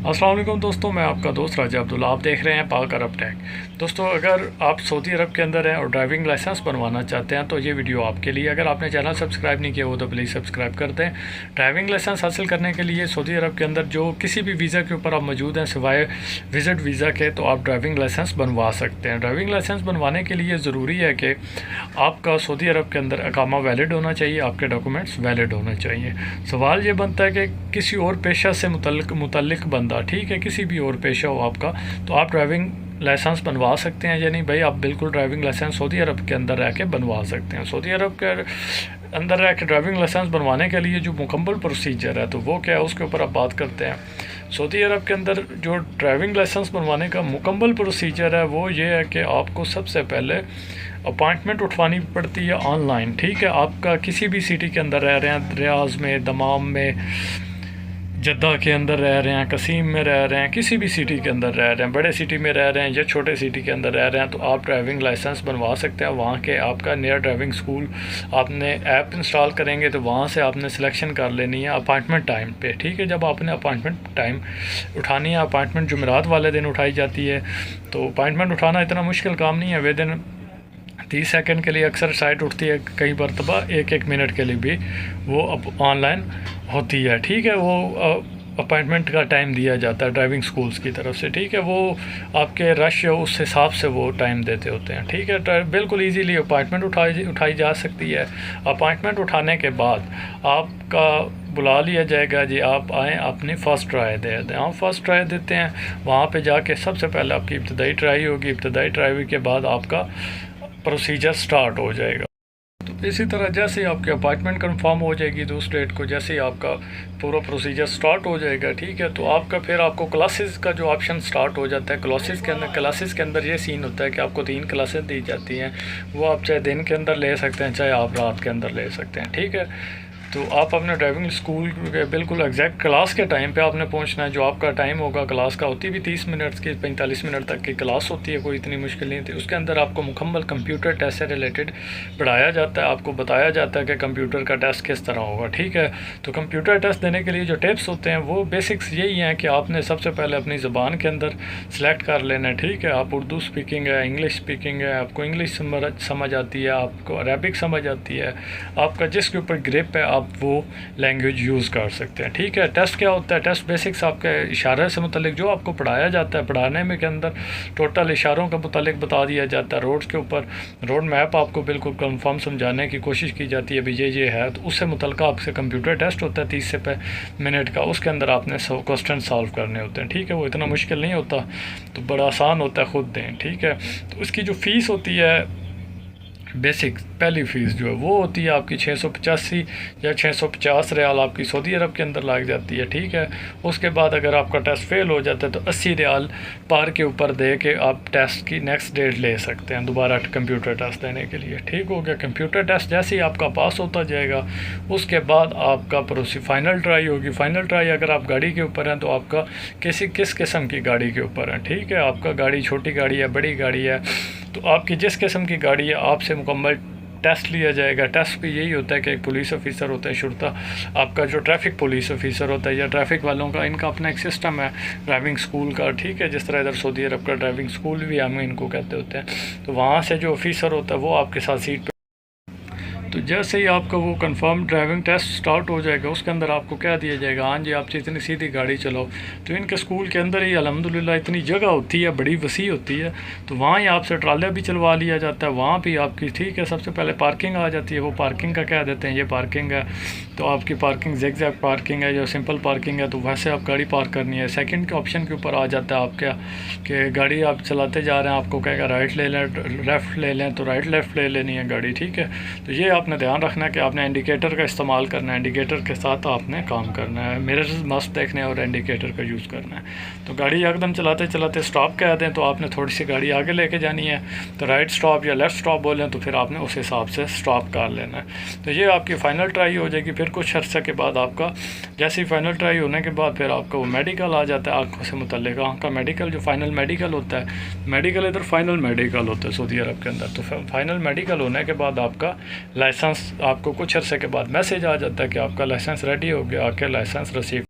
अस्सलाम वालेकुम दोस्तों, मैं आपका दोस्त राजा अब्दुल्ला। आप देख रहे हैं पाक अरब टेक। दोस्तों, अगर आप सऊदी अरब के अंदर हैं और ड्राइविंग लाइसेंस बनवाना चाहते हैं तो ये वीडियो आपके लिए। अगर आपने चैनल सब्सक्राइब नहीं किया हो तो प्लीज़ सब्सक्राइब कर दें। ड्राइविंग लाइसेंस हासिल करने के लिए सऊदी अरब के अंदर जो किसी भी वीज़ा के ऊपर आप मौजूद हैं सिवाय विज़िट वीज़ा के, तो आप ड्राइविंग लाइसेंस बनवा सकते हैं। ड्राइविंग लाइसेंस बनवाने के लिए ज़रूरी है कि आपका सऊदी अरब के अंदर अकामा वैलिड होना चाहिए, आपके डॉक्यूमेंट्स वैलिड होने चाहिए। सवाल ये बनता है कि किसी और पेशा से मुतल्लिक बंदा, ठीक है, किसी भी और पेशा हो आपका, तो आप ड्राइविंग लाइसेंस बनवा सकते हैं या नहीं। भाई, आप बिल्कुल ड्राइविंग लाइसेंस सऊदी अरब के अंदर रह के बनवा सकते हैं। सऊदी अरब के अंदर रह के ड्राइविंग लाइसेंस बनवाने के लिए जो मुकम्मल प्रोसीजर है तो वो क्या है, उसके ऊपर आप बात करते हैं। सऊदी अरब के अंदर जो ड्राइविंग लाइसेंस बनवाने का मुकम्मल प्रोसीजर है वो ये है कि आपको सबसे पहले अपॉइंटमेंट उठवानी पड़ती है ऑनलाइन। ठीक है, आपका किसी भी सिटी के अंदर रह रहे हैं, रियाज में, दमाम में, जद्दा के अंदर रह रहे हैं, कसीम में रह रहे हैं, किसी भी सिटी के अंदर रह रहे हैं, बड़े सिटी में रह रहे हैं या छोटे सिटी के अंदर रह रहे हैं, तो आप ड्राइविंग लाइसेंस बनवा सकते हैं। वहाँ के आपका नियर ड्राइविंग स्कूल, आपने ऐप इंस्टॉल करेंगे तो वहाँ से आपने सिलेक्शन कर लेनी है अपॉइंटमेंट टाइम पे। ठीक है, जब आपने अपॉइंटमेंट टाइम उठानी है, अपॉइंटमेंट जुमेरात वाले दिन उठाई जाती है, तो अपॉइंटमेंट उठाना इतना मुश्किल काम नहीं है। वे दिन 30 सेकंड के लिए अक्सर साइट उठती है, कई मरतबा 1-1 मिनट के लिए भी वो अब ऑनलाइन होती है। ठीक है, वो अपॉइंटमेंट का टाइम दिया जाता है ड्राइविंग स्कूल्स की तरफ से। ठीक है, वो आपके रश है उस हिसाब से वो टाइम देते होते हैं। ठीक है, बिल्कुल इजीली अपॉइंटमेंट उठाई जा सकती है। अपॉइंटमेंट उठाने के बाद आपका बुला लिया जाएगा, जी आप आएँ, अपनी फ़र्स्ट ट्राई दे दें। हम फ़र्स्ट ट्राई देते हैं, वहाँ पे जाके सबसे पहले आपकी इब्तदाई ट्राई होगी। इब्तदाई ट्राई के बाद आपका प्रोसीजर स्टार्ट हो जाएगा। तो इसी तरह जैसे ही आपकी अपॉइंटमेंट कंफर्म हो जाएगी तो उस डेट को जैसे ही आपका पूरा प्रोसीजर स्टार्ट हो जाएगा, ठीक है, तो आपको क्लासेस का जो ऑप्शन स्टार्ट हो जाता है। क्लासेस के अंदर ये सीन होता है कि आपको 3 क्लासेस दी जाती हैं। वो आप चाहे दिन के अंदर ले सकते हैं, चाहे आप रात के अंदर ले सकते हैं। ठीक है, तो आप अपने ड्राइविंग स्कूल के बिल्कुल एग्जैक्ट क्लास के टाइम पे आपने पहुंचना है। जो आपका टाइम होगा क्लास का, होती भी 30 मिनट की, 45 मिनट तक की क्लास होती है, कोई इतनी मुश्किल नहीं होती। उसके अंदर आपको मुकम्मल कंप्यूटर टेस्ट से रिलेटेड पढ़ाया जाता है, आपको बताया जाता है कि कंप्यूटर का टेस्ट किस तरह होगा। ठीक है, तो कंप्यूटर टेस्ट देने के लिए जो टिप्स होते हैं वो बेसिक्स यही हैं कि आपने सबसे पहले अपनी ज़बान के अंदर सेलेक्ट कर लेना है। ठीक है, आप उर्दू स्पीकिंग है, इंग्लिश स्पीकिंग है, आपको इंग्लिश समझ आती है, आपको अरेबिक समझ आती है, आपका जिसके ऊपर ग्रिप है आप वो लैंग्वेज यूज़ कर सकते हैं। ठीक है, टेस्ट क्या होता है? टेस्ट बेसिक्स आपके इशारे से मुतल्लिक जो आपको पढ़ाया जाता है, पढ़ाने में के अंदर टोटल इशारों के मुतल्लिक बता दिया जाता है। रोड्स के ऊपर रोड मैप आपको बिल्कुल कंफर्म समझाने की कोशिश की जाती है, भी ये है, तो उससे मुतल्लिक आपसे कंप्यूटर टेस्ट होता है 30 से मिनट का। उसके अंदर आपने क्वेश्चन सॉल्व करने होते हैं। ठीक है, वो इतना मुश्किल नहीं होता, तो बड़ा आसान होता है, ख़ुद दें। ठीक है, तो उसकी जो फ़ीस होती है बेसिक पहली फ़ीस जो है वो होती है आपकी 685 या 650 रियाल आपकी सऊदी अरब के अंदर लग जाती है। ठीक है, उसके बाद अगर आपका टेस्ट फेल हो जाता है तो 80 रियाल पार के ऊपर दे के आप टेस्ट की नेक्स्ट डेट ले सकते हैं दोबारा कंप्यूटर टेस्ट देने के लिए। ठीक हो गया, कंप्यूटर टेस्ट जैसे ही आपका पास होता जाएगा उसके बाद आपका फाइनल ट्राई होगी। फाइनल ट्राई अगर आप गाड़ी के ऊपर हैं तो आपका किस किस्म की गाड़ी के ऊपर है। ठीक है, आपका गाड़ी छोटी गाड़ी है, बड़ी गाड़ी है, तो आपकी जिस किस्म की गाड़ी है आपसे मुकम्मल टेस्ट लिया जाएगा। टेस्ट भी यही होता है कि एक पुलिस ऑफिसर होता है, शुरता आपका जो ट्रैफिक पुलिस ऑफिसर होता है या ट्रैफिक वालों का, इनका अपना एक सिस्टम है ड्राइविंग स्कूल का। ठीक है, जिस तरह इधर सऊदी अरब का ड्राइविंग स्कूल भी हम इनको कहते होते हैं, तो वहाँ से जो ऑफिसर होता है वो आपके साथ सीट पे, तो जैसे ही आपका वो कंफर्म ड्राइविंग टेस्ट स्टार्ट हो जाएगा उसके अंदर आपको क्या दिया जाएगा, हाँ जी आपसे इतनी सीधी गाड़ी चलाओ। तो इनके स्कूल के अंदर ही अल्हम्दुलिल्लाह इतनी जगह होती है, बड़ी वसी होती है, तो वहाँ ही आपसे ट्राला भी चलवा लिया जाता है। वहाँ भी आपकी, ठीक है, सबसे पहले पार्किंग आ जाती है। वो पार्किंग का क्या देते हैं, ये पार्किंग है, तो आपकी पार्किंग ज़िगज़ैग पार्किंग है या सिंपल पार्किंग है, तो वैसे आप गाड़ी पार्क करनी है। सेकंड के ऑप्शन के ऊपर आ जाता है आपका कि गाड़ी आप चलाते जा रहे हैं, आपको कहेगा राइट ले लें, लेफ़्ट ले लें, तो राइट लेफ़्ट ले लेनी है गाड़ी। ठीक है, तो ये आपने ध्यान रखना है कि आपने इंडिकेटर का इस्तेमाल करना है, इंडिकेटर के साथ आपने काम करना है, मिरर्स मस्त देखने और इंडिकेटर का यूज़ करना है। तो गाड़ी एकदम चलाते चलाते स्टॉप कह दें तो आपने थोड़ी सी गाड़ी आगे लेके जानी है, तो राइट स्टॉप या लेफ़्ट स्टॉप बोलें तो फिर आपने उस हिसाब से स्टॉप कर लेना है। तो ये आपकी फ़ाइनल ट्राई हो जाएगी। फिर कुछ अर्से के बाद आपका, जैसे ही फ़ाइनल ट्राई होने के बाद फिर आपका वो मेडिकल आ जाता है आँखों से मुतल्लिक। आँख का मेडिकल जो फ़ाइनल मेडिकल होता है, मेडिकल इधर फ़ाइनल मेडिकल होता है सऊदी अरब के अंदर। तो फ़ाइनल मेडिकल होने के बाद आपका लाइसेंस, आपको कुछ अर्से के बाद मैसेज आ जाता है कि आपका लाइसेंस रेडी हो गया, आके लाइसेंस रिसीव